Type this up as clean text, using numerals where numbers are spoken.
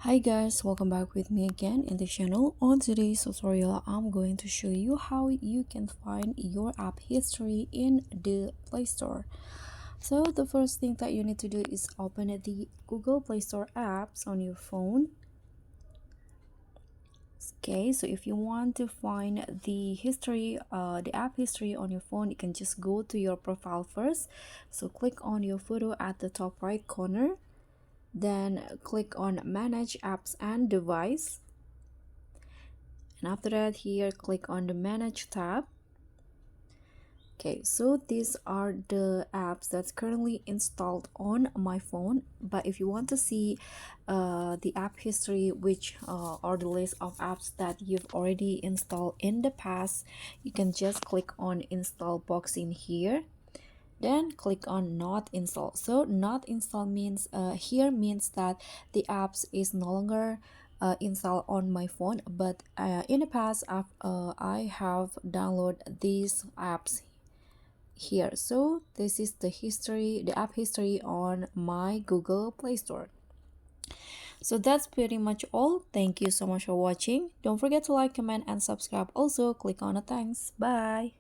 Hi guys, welcome back with me again in the channel. On today's tutorial, I'm going to show you how you can find your app history in the Play Store. So the first thing that you need to do is open the Google Play Store apps on your phone. Okay, so if you want to find the history, the app history on your phone, you can just go to your profile first. So click on your photo at the top right corner. Then click on manage apps and device, and after that here click on the manage tab. Okay, so these are the apps that's currently installed on my phone, but if you want to see the app history, which are the list of apps that you've already installed in the past, you can just click on install box in here, then click on not install. So not install means here means that the apps is no longer installed on my phone, but in the past I have downloaded these apps here. So this is the history, the app history on my Google Play Store. So that's pretty much all. Thank you so much for watching. Don't forget to like, comment, and subscribe. Also click on the thanks. Bye.